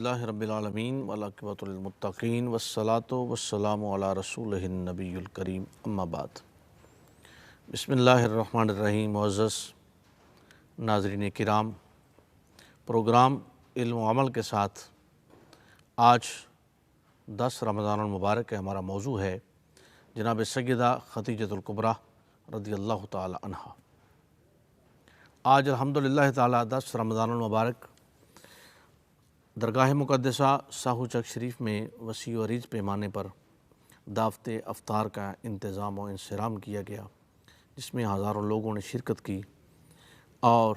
اللہ رب العالمین والعاقبۃ للمتقین والصلاۃ والسلام علی رسولہ النبی الکریم اما بعد۔ بسم اللہ الرحمن الرحیم۔ معزز ناظرین کرام، پروگرام علم و عمل کے ساتھ آج 10 رمضان المبارک ہے۔ ہمارا موضوع ہے جناب سیدہ خدیجۃ الکبریٰ رضی اللہ تعالی عنہ۔ آج الحمدللہ تعالی 10 رمضان المبارک درگاہ مقدسہ ساہو چک شریف میں وسیع و عریض پیمانے پر دعوت افطار کا انتظام و انصرام کیا گیا، جس میں ہزاروں لوگوں نے شرکت کی اور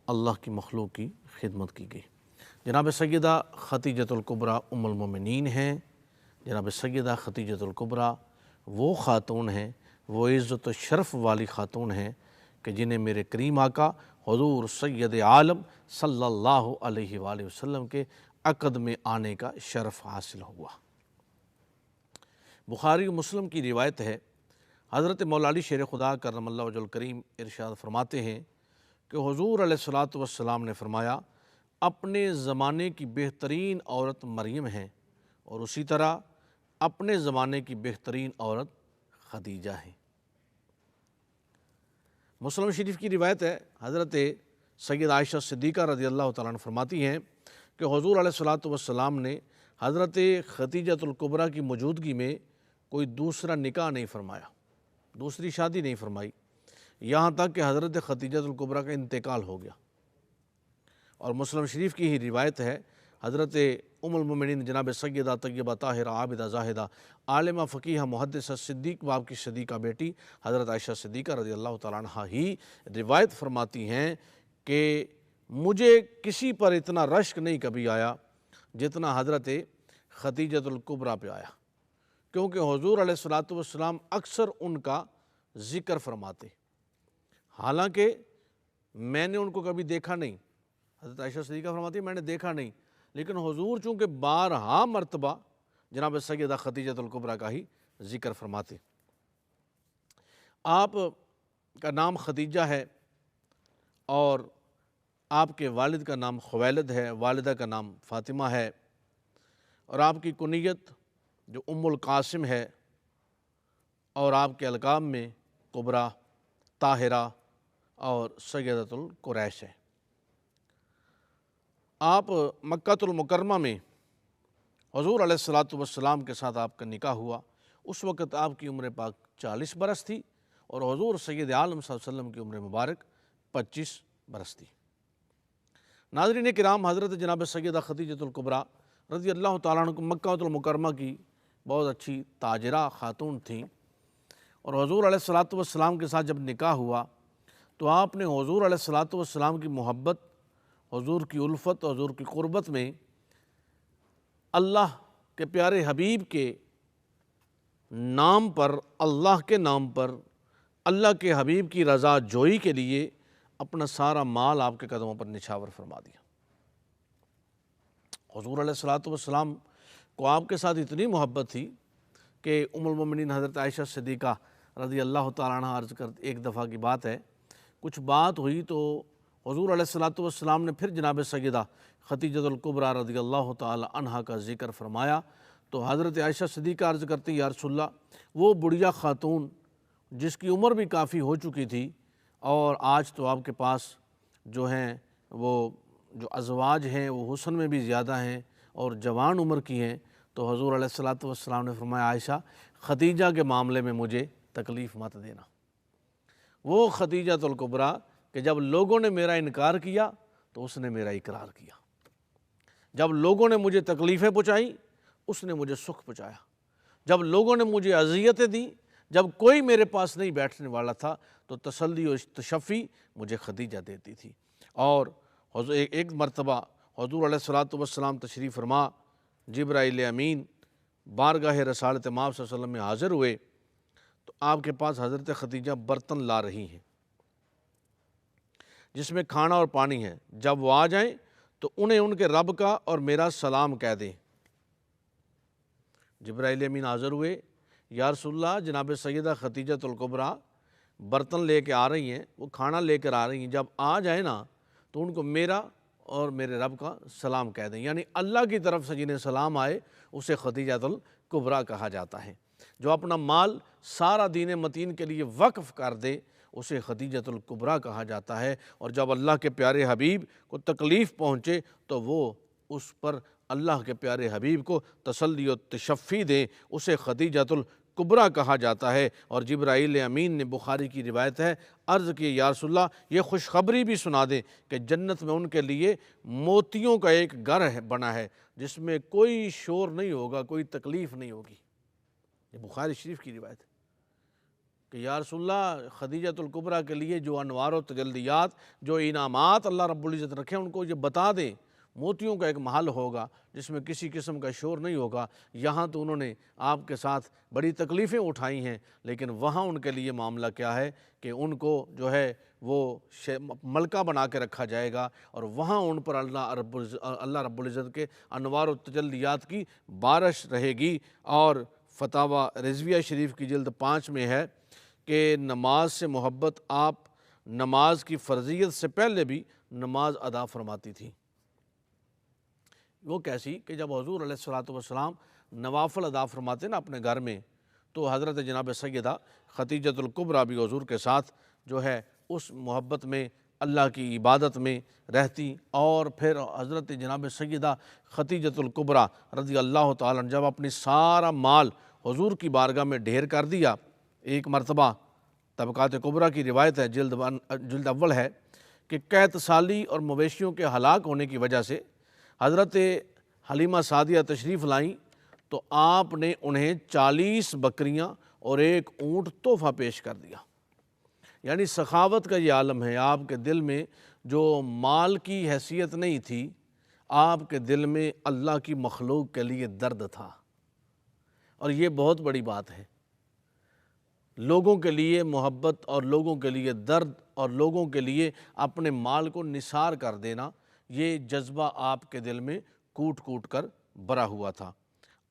اللہ کی مخلوق کی خدمت کی گئی۔ جناب سیدہ خدیجۃ الکبریٰ ام المومنین ہیں۔ جناب سیدہ خدیجۃ الکبریٰ وہ خاتون ہیں، وہ عزت و شرف والی خاتون ہیں کہ جنہیں میرے کریم آقا حضور سید عالم صلی اللہ علیہ وآلہ وسلم کے عقد میں آنے کا شرف حاصل ہوا۔ بخاری و مسلم کی روایت ہے، حضرت مولا علی شیر خدا کرم اللہ وجہ الکریم ارشاد فرماتے ہیں کہ حضور علیہ الصلوۃ والسلام نے فرمایا، اپنے زمانے کی بہترین عورت مریم ہیں اور اسی طرح اپنے زمانے کی بہترین عورت خدیجہ ہیں۔ مسلم شریف کی روایت ہے، حضرت سید عائشہ صدیقہ رضی اللہ تعالیٰ عنہ فرماتی ہیں کہ حضور علیہ الصلوۃ والسلام نے حضرت خدیجۃ الکبریٰ کی موجودگی میں کوئی دوسرا نکاح نہیں فرمایا، دوسری شادی نہیں فرمائی، یہاں تک کہ حضرت خدیجۃ الکبریٰ کا انتقال ہو گیا۔ اور مسلم شریف کی ہی روایت ہے، حضرت ام المومنین جناب سیدہ طیبہ طاہرہ عابدہ زاہدہ عالمہ فقیہہ محدثہ صدیق باپ کی صدیقہ بیٹی حضرت عائشہ صدیقہ رضی اللہ تعالیٰ عنہ ہی روایت فرماتی ہیں کہ مجھے کسی پر اتنا رشک نہیں کبھی آیا جتنا حضرت خدیجۃ الکبریٰ پہ آیا، کیونکہ حضور علیہ الصلوۃ والسلام اکثر ان کا ذکر فرماتے، حالانکہ میں نے ان کو کبھی دیکھا نہیں۔ حضرت عائشہ صدیقہ فرماتی میں نے دیکھا نہیں، لیکن حضور چونکہ بارہا مرتبہ جناب سیدہ خدیجۃ الکبریٰ کا ہی ذکر فرماتے۔ آپ کا نام خدیجہ ہے اور آپ کے والد کا نام خویلد ہے، والدہ کا نام فاطمہ ہے، اور آپ کی کنیت جو ام القاسم ہے، اور آپ کے القاب میں کبریٰ، طاہرہ اور سیدۃ القریش ہے۔ آپ مکہ المکرمہ میں حضور علیہ الصلوۃ والسلام کے ساتھ آپ کا نکاح ہوا۔ اس وقت آپ کی عمر پاک 40 برس تھی اور حضور سید عالم صلی اللہ علیہ وسلم کی عمر مبارک 25 برس تھی۔ ناظرین کرام، حضرت جناب سیدہ خدیجۃ الکبریٰ رضی اللہ تعالیٰ عنہ مکہ المکرمہ کی بہت اچھی تاجرہ خاتون تھیں، اور حضور علیہ الصلوۃ والسلام کے ساتھ جب نکاح ہوا تو آپ نے حضور علیہ الصلوۃ والسلام کی محبت، حضور کی الفت، حضور کی قربت میں اللہ کے پیارے حبیب کے نام پر، اللہ کے نام پر، اللہ کے حبیب کی رضا جوئی کے لیے اپنا سارا مال آپ کے قدموں پر نچھاور فرما دیا۔ حضور علیہ الصلوۃ والسلام کو آپ کے ساتھ اتنی محبت تھی کہ ام المومنین حضرت عائشہ صدیقہ رضی اللہ تعالیٰ عنہ عرض کر، ایک دفعہ کی بات ہے، کچھ بات ہوئی تو حضور علیہ الصلوۃ والسلام نے پھر جناب سیدہ خدیجۃ الکبریٰ رضی اللہ تعالی عنہ کا ذکر فرمایا تو حضرت عائشہ صدیقہ عرض کرتی، یا رسول اللہ، وہ بڑھیا خاتون جس کی عمر بھی کافی ہو چکی تھی، اور آج تو آپ کے پاس جو ہیں وہ جو ازواج ہیں وہ حسن میں بھی زیادہ ہیں اور جوان عمر کی ہیں، تو حضور علیہ الصلوۃ والسلام نے فرمایا، عائشہ، خدیجہ کے معاملے میں مجھے تکلیف مت دینا۔ وہ خدیجۃ الکبریٰ کہ جب لوگوں نے میرا انکار کیا تو اس نے میرا اقرار کیا، جب لوگوں نے مجھے تکلیفیں پہنچائیں اس نے مجھے سکھ پہنچایا، جب لوگوں نے مجھے اذیتیں دیں، جب کوئی میرے پاس نہیں بیٹھنے والا تھا تو تسلی و تشفی مجھے خدیجہ دیتی تھی۔ اور ایک مرتبہ حضور علیہ الصلوۃ والسلام تشریف فرما جبرائیل امین بارگاہ رسالت مآب صلی اللہ علیہ وسلم میں حاضر ہوئے تو آپ کے پاس حضرت خدیجہ برتن لا رہی ہیں جس میں کھانا اور پانی ہے، جب وہ آ جائیں تو انہیں ان کے رب کا اور میرا سلام کہہ دیں۔ جبرائیل امین حاضر ہوئے، یا رسول اللہ، جناب سیدہ خدیجۃ الکبریٰ برتن لے کے آ رہی ہیں، وہ کھانا لے کر آ رہی ہیں، جب آ جائیں نا تو ان کو میرا اور میرے رب کا سلام کہہ دیں، یعنی اللہ کی طرف سے جنہیں سلام آئے اسے خدیجۃ الکبریٰ کہا جاتا ہے۔ جو اپنا مال سارا دین متین کے لیے وقف کر دے اسے خدیجۃ الکبریٰ کہا جاتا ہے، اور جب اللہ کے پیارے حبیب کو تکلیف پہنچے تو وہ اس پر اللہ کے پیارے حبیب کو تسلی و تشفی دے اسے خدیجۃ الکبریٰ کہا جاتا ہے۔ اور جبرائیل امین نے، بخاری کی روایت ہے، عرض کی یا رسول اللہ یہ خوشخبری بھی سنا دیں کہ جنت میں ان کے لیے موتیوں کا ایک گھر بنا ہے جس میں کوئی شور نہیں ہوگا، کوئی تکلیف نہیں ہوگی۔ یہ بخاری شریف کی روایت ہے کہ یا رسول اللہ خدیجۃ الکبریٰ کے لیے جو انوار و تجلیات، جو انعامات اللہ رب العزت رکھے ان کو یہ بتا دیں، موتیوں کا ایک محل ہوگا جس میں کسی قسم کا شور نہیں ہوگا۔ یہاں تو انہوں نے آپ کے ساتھ بڑی تکلیفیں اٹھائی ہیں، لیکن وہاں ان کے لیے معاملہ کیا ہے کہ ان کو جو ہے وہ ملکہ بنا کے رکھا جائے گا، اور وہاں ان پر اللہ رب العزت کے انوار و تجلیات کی بارش رہے گی۔ اور فتاوی رضویہ شریف کی جلد 5 میں ہے کہ نماز سے محبت آپ نماز کی فرضیت سے پہلے بھی نماز ادا فرماتی تھی۔ وہ کیسی کہ جب حضور علیہ الصلوۃ والسلام نوافل ادا فرماتے نا اپنے گھر میں، تو حضرت جناب سیدہ خدیجۃ الکبریٰ بھی حضور کے ساتھ جو ہے اس محبت میں، اللہ کی عبادت میں رہتی۔ اور پھر حضرت جناب سیدہ خدیجۃ الکبریٰ رضی اللہ تعالیٰ عنہ جب اپنی سارا مال حضور کی بارگاہ میں ڈھیر کر دیا، ایک مرتبہ طبقات کبریٰ کی روایت ہے، جلد اول ہے کہ قحط سالی اور مویشیوں کے ہلاک ہونے کی وجہ سے حضرت حلیمہ سعدیہ تشریف لائیں، تو آپ نے انہیں 40 بکریاں اور ایک اونٹ تحفہ پیش کر دیا۔ یعنی سخاوت کا یہ عالم ہے، آپ کے دل میں جو مال کی حیثیت نہیں تھی، آپ کے دل میں اللہ کی مخلوق کے لیے درد تھا، اور یہ بہت بڑی بات ہے۔ لوگوں کے لیے محبت اور لوگوں کے لیے درد اور لوگوں کے لیے اپنے مال کو نثار کر دینا، یہ جذبہ آپ کے دل میں کوٹ کوٹ کر بھرا ہوا تھا۔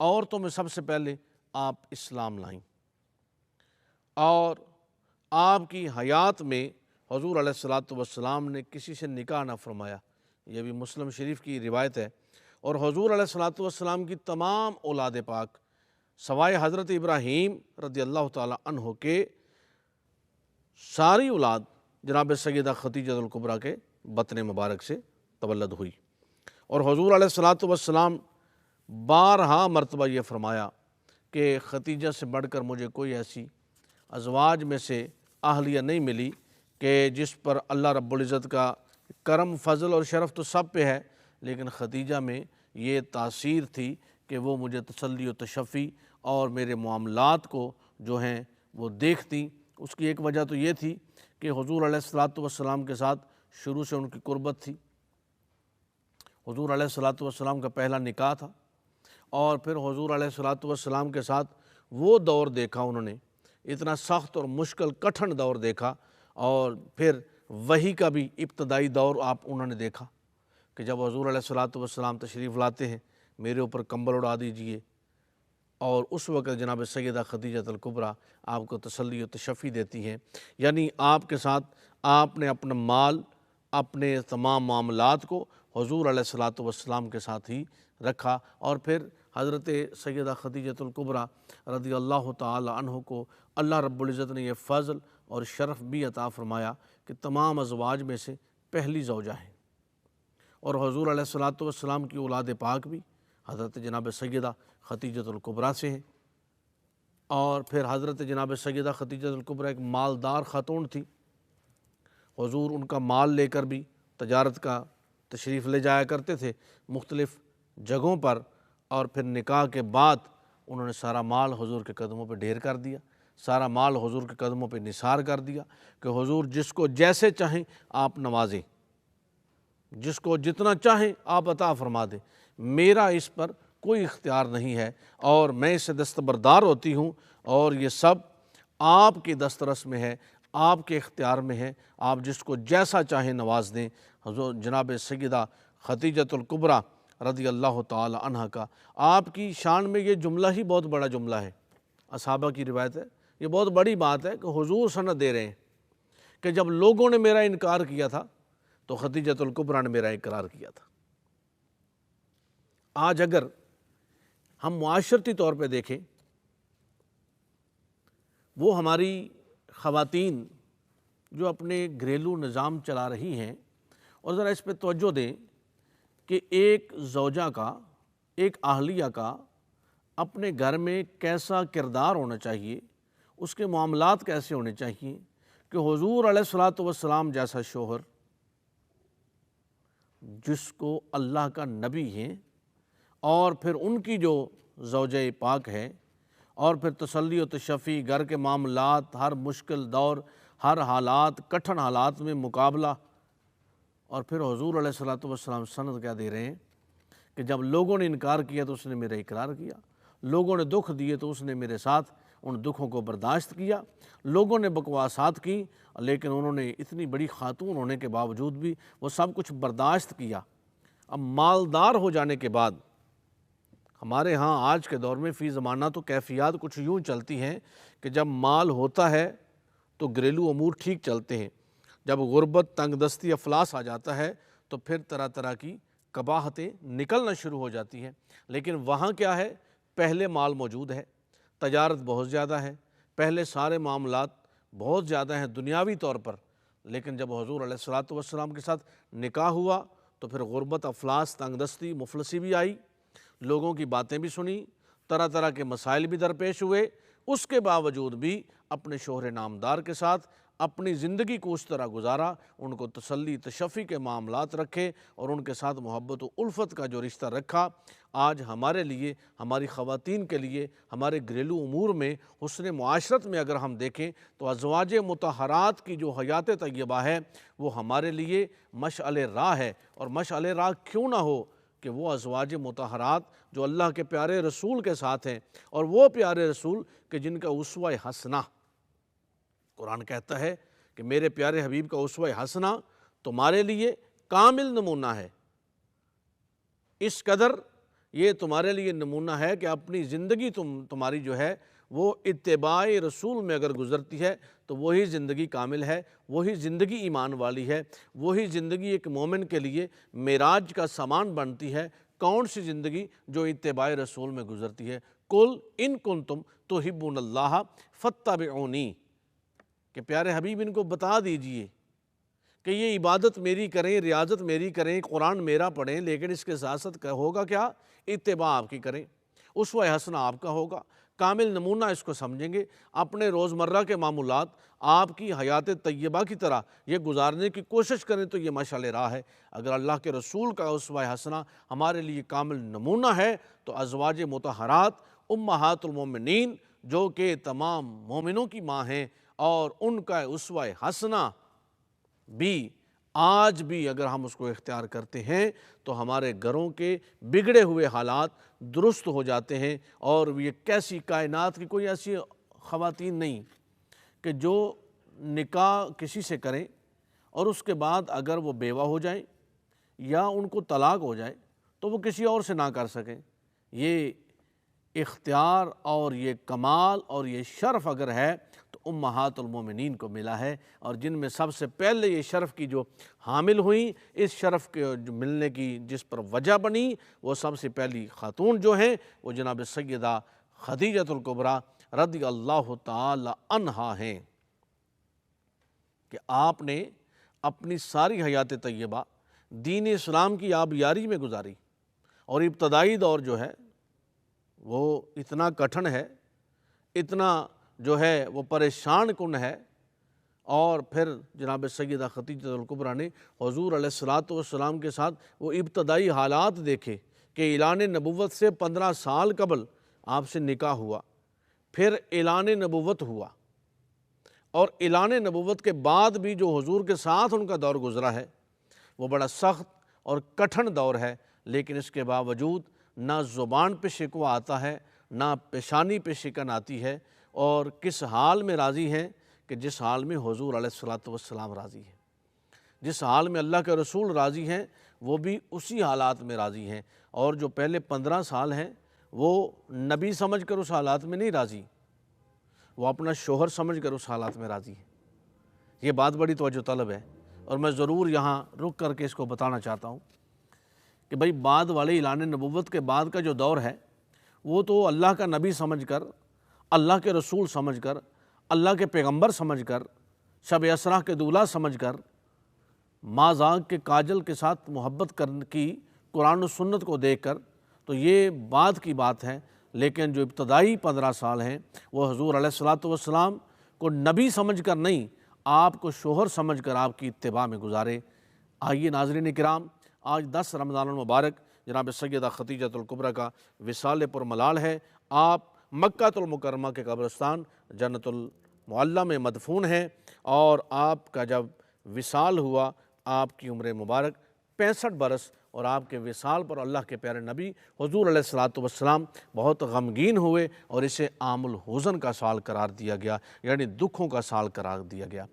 عورتوں میں سب سے پہلے آپ اسلام لائیں، اور آپ کی حیات میں حضور علیہ الصلوۃ والسلام نے کسی سے نکاح نہ فرمایا، یہ بھی مسلم شریف کی روایت ہے۔ اور حضور علیہ الصلوۃ والسلام کی تمام اولاد پاک سوائے حضرت ابراہیم رضی اللہ تعالیٰ عنہ کے ساری اولاد جناب سیدہ خدیجۃ الکبریٰ کے بطن مبارک سے تولد ہوئی۔ اور حضور علیہ الصلوۃ والسلام بارہا مرتبہ یہ فرمایا کہ خدیجہ سے بڑھ کر مجھے کوئی ایسی ازواج میں سے اہلیہ نہیں ملی کہ جس پر اللہ رب العزت کا کرم، فضل اور شرف تو سب پہ ہے، لیکن خدیجہ میں یہ تاثیر تھی کہ وہ مجھے تسلی و تشفی اور میرے معاملات کو جو ہیں وہ دیکھتی۔ اس کی ایک وجہ تو یہ تھی کہ حضور علیہ الصلوۃ والسلام کے ساتھ شروع سے ان کی قربت تھی، حضور علیہ الصلوۃ والسلام کا پہلا نکاح تھا، اور پھر حضور علیہ الصلوۃ والسلام کے ساتھ وہ دور دیکھا انہوں نے، اتنا سخت اور مشکل کٹھن دور دیکھا، اور پھر وحی کا بھی ابتدائی دور انہوں نے دیکھا کہ جب حضور علیہ الصلوۃ والسلام تشریف لاتے ہیں، میرے اوپر کمبل اڑا دیجئے، اور اس وقت جناب سیدہ خدیجۃ الکبریٰ آپ کو تسلی و تشفی دیتی ہیں۔ یعنی آپ کے ساتھ آپ نے اپنا مال، اپنے تمام معاملات کو حضور علیہ الصلوۃ والسلام کے ساتھ ہی رکھا، اور پھر حضرت سیدہ خدیجۃ الکبریٰ رضی اللہ تعالی عنہ کو اللہ رب العزت نے یہ فضل اور شرف بھی عطا فرمایا کہ تمام ازواج میں سے پہلی زوجہ ہیں، اور حضور علیہ الصلوۃ والسلام کی اولاد پاک بھی حضرت جناب سیدہ خدیجۃ الکبریٰ سے ہیں۔ اور پھر حضرت جناب سیدہ خدیجۃ الکبریٰ ایک مالدار خاتون تھی، حضور ان کا مال لے کر بھی تجارت کا تشریف لے جایا کرتے تھے مختلف جگہوں پر، اور پھر نکاح کے بعد انہوں نے سارا مال حضور کے قدموں پہ ڈھیر کر دیا، سارا مال حضور کے قدموں پہ نثار کر دیا کہ حضور جس کو جیسے چاہیں آپ نوازیں، جس کو جتنا چاہیں آپ عطا فرما دیں، میرا اس پر کوئی اختیار نہیں ہے، اور میں اس سے دستبردار ہوتی ہوں، اور یہ سب آپ کی دسترس میں ہے، آپ کے اختیار میں ہے، آپ جس کو جیسا چاہیں نواز دیں۔ حضور جناب سیدہ خدیجۃ الکبریٰ رضی اللہ تعالی عنہ کا آپ کی شان میں یہ جملہ ہی بہت بڑا جملہ ہے، اصحابہ کی روایت ہے، یہ بہت بڑی بات ہے کہ حضور سند دے رہے ہیں کہ جب لوگوں نے میرا انکار کیا تھا تو خدیجۃ الکبریٰ نے میرا اقرار کیا تھا۔ آج اگر ہم معاشرتی طور پہ دیکھیں، وہ ہماری خواتین جو اپنے گھریلو نظام چلا رہی ہیں، اور ذرا اس پہ توجہ دیں کہ ایک زوجہ کا، ایک اہلیہ کا اپنے گھر میں کیسا کردار ہونا چاہیے، اس کے معاملات کیسے ہونے چاہیے کہ حضور علیہ الصلوۃ والسلام جیسا شوہر، جس کو اللہ کا نبی ہیں، اور پھر ان کی جو زوجہ پاک ہے، اور پھر تسلی و تشفی، گھر کے معاملات، ہر مشکل دور، ہر حالات، کٹھن حالات میں مقابلہ، اور پھر حضور علیہ الصلوۃ والسلام سند کیا دے رہے ہیں کہ جب لوگوں نے انکار کیا تو اس نے میرا اقرار کیا، لوگوں نے دکھ دیے تو اس نے میرے ساتھ ان دکھوں کو برداشت کیا، لوگوں نے بکواسات کی لیکن انہوں نے اتنی بڑی خاتون ہونے کے باوجود بھی وہ سب کچھ برداشت کیا۔ اب مالدار ہو جانے کے بعد ہمارے ہاں آج کے دور میں فی زمانہ تو کیفیات کچھ یوں چلتی ہیں کہ جب مال ہوتا ہے تو گھریلو امور ٹھیک چلتے ہیں، جب غربت، تنگ دستی، افلاس آ جاتا ہے تو پھر طرح طرح کی قباحتیں نکلنا شروع ہو جاتی ہیں۔ لیکن وہاں کیا ہے؟ پہلے مال موجود ہے، تجارت بہت زیادہ ہے، پہلے سارے معاملات بہت زیادہ ہیں دنیاوی طور پر، لیکن جب حضور علیہ الصلوۃ والسلام کے ساتھ نکاح ہوا تو پھر غربت، افلاس، تنگ دستی، مفلسی بھی آئی، لوگوں کی باتیں بھی سنی، طرح طرح کے مسائل بھی درپیش ہوئے، اس کے باوجود بھی اپنے شوہر نامدار کے ساتھ اپنی زندگی کو اس طرح گزارا، ان کو تسلی تشفی کے معاملات رکھے اور ان کے ساتھ محبت و الفت کا جو رشتہ رکھا۔ آج ہمارے لیے، ہماری خواتین کے لیے، ہمارے گھریلو امور میں، حسن معاشرت میں اگر ہم دیکھیں تو ازواج مطہرات کی جو حیات طیبہ ہے وہ ہمارے لیے مشعل راہ ہے۔ اور مشعل راہ کیوں نہ ہو کہ وہ ازواج مطہرات جو اللہ کے پیارے رسول کے ساتھ ہیں، اور وہ پیارے رسول کہ جن کا اسوہ حسنہ، قرآن کہتا ہے کہ میرے پیارے حبیب کا اسوہ حسنہ تمہارے لیے کامل نمونہ ہے، اس قدر یہ تمہارے لیے نمونہ ہے کہ اپنی زندگی تمہاری جو ہے وہ اتباع رسول میں اگر گزرتی ہے تو وہی زندگی کامل ہے، وہی زندگی ایمان والی ہے، وہی زندگی ایک مومن کے لیے معراج کا سامان بنتی ہے۔ کون سی زندگی؟ جو اتباع رسول میں گزرتی ہے۔ قل ان کنتم تحبون اللہ فاتبعونی، کہ پیارے حبیب ان کو بتا دیجئے کہ یہ عبادت میری کریں، ریاضت میری کریں، قرآن میرا پڑھیں، لیکن اس کے ساتھ ساتھ ہوگا کیا؟ اتباع آپ کی کریں، اسوہ حسنہ آپ کا ہوگا، کامل نمونہ اس کو سمجھیں گے، اپنے روزمرہ کے معمولات آپ کی حیات طیبہ کی طرح یہ گزارنے کی کوشش کریں تو یہ مشعل راہ ہے۔ اگر اللہ کے رسول کا اسوہ حسنہ ہمارے لیے کامل نمونہ ہے تو ازواج مطہرات امہات المومنین جو کہ تمام مومنوں کی ماں ہیں، اور ان کا اسوہ حسنہ بھی آج بھی اگر ہم اس کو اختیار کرتے ہیں تو ہمارے گھروں کے بگڑے ہوئے حالات درست ہو جاتے ہیں۔ اور یہ کیسی کائنات کی کوئی ایسی خواتین نہیں کہ جو نکاح کسی سے کریں اور اس کے بعد اگر وہ بیوہ ہو جائیں یا ان کو طلاق ہو جائے تو وہ کسی اور سے نہ کر سکیں۔ یہ اختیار اور یہ کمال اور یہ شرف اگر ہے تو امہات المومنین کو ملا ہے، اور جن میں سب سے پہلے یہ شرف کی جو حامل ہوئیں، اس شرف کے جو ملنے کی جس پر وجہ بنی، وہ سب سے پہلی خاتون جو ہیں وہ جناب سیدہ خدیجۃ الکبریٰ رضی اللہ تعالی عنہا ہیں، کہ آپ نے اپنی ساری حیات طیبہ دین اسلام کی آبیاری میں گزاری، اور ابتدائی دور جو ہے وہ اتنا کٹھن ہے، اتنا جو ہے وہ پریشان کن ہے، اور پھر جناب سیدہ خدیجۃ الکبریٰ نے حضور علیہ الصلوۃ والسلام کے ساتھ وہ ابتدائی حالات دیکھے کہ اعلان نبوت سے 15 سال قبل آپ سے نکاح ہوا، پھر اعلان نبوت ہوا، اور اعلان نبوت کے بعد بھی جو حضور کے ساتھ ان کا دور گزرا ہے وہ بڑا سخت اور کٹھن دور ہے، لیکن اس کے باوجود نہ زبان پہ شکوہ آتا ہے، نہ پیشانی پہ شکن آتی ہے، اور کس حال میں راضی ہیں کہ جس حال میں حضور علیہ الصلوۃ والسلام راضی ہیں، جس حال میں اللہ کے رسول راضی ہیں وہ بھی اسی حالات میں راضی ہیں۔ اور جو پہلے 15 سال ہیں وہ نبی سمجھ کر اس حالات میں نہیں راضی، وہ اپنا شوہر سمجھ کر اس حالات میں راضی ہیں۔ یہ بات بڑی توجہ طلب ہے۔ اور میں ضرور یہاں رک کر کے اس کو بتانا چاہتا ہوں کہ بھئی بعد والے اعلان نبوت کے بعد کا جو دور ہے وہ تو اللہ کا نبی سمجھ کر، اللہ کے رسول سمجھ کر، اللہ کے پیغمبر سمجھ کر، شب اسراء کے دولہا سمجھ کر، ماں زاغ کے کاجل کے ساتھ محبت کرنے کی قرآن و سنت کو دیکھ کر، تو یہ بعد کی بات ہے۔ لیکن جو ابتدائی 15 سال ہیں وہ حضور علیہ الصلوۃ والسلام کو نبی سمجھ کر نہیں، آپ کو شوہر سمجھ کر آپ کی اتباع میں گزارے۔ آئیے ناظرین کرام، آج 10 رمضان المبارک جناب سیدہ خدیجۃ الکبریٰ کا وصال پر ملال ہے۔ آپ مکہ المکرمہ کے قبرستان جنت المعلیٰ میں مدفون ہیں، اور آپ کا جب وصال ہوا، آپ کی عمر مبارک 65 برس، اور آپ کے وصال پر اللہ کے پیارے نبی حضور علیہ الصلوۃ والسلام بہت غمگین ہوئے، اور اسے عام الحزن کا سال قرار دیا گیا، یعنی دکھوں کا سال قرار دیا گیا۔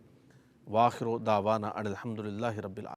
وآخر دعوانا ان الحمد للہ رب العالمین۔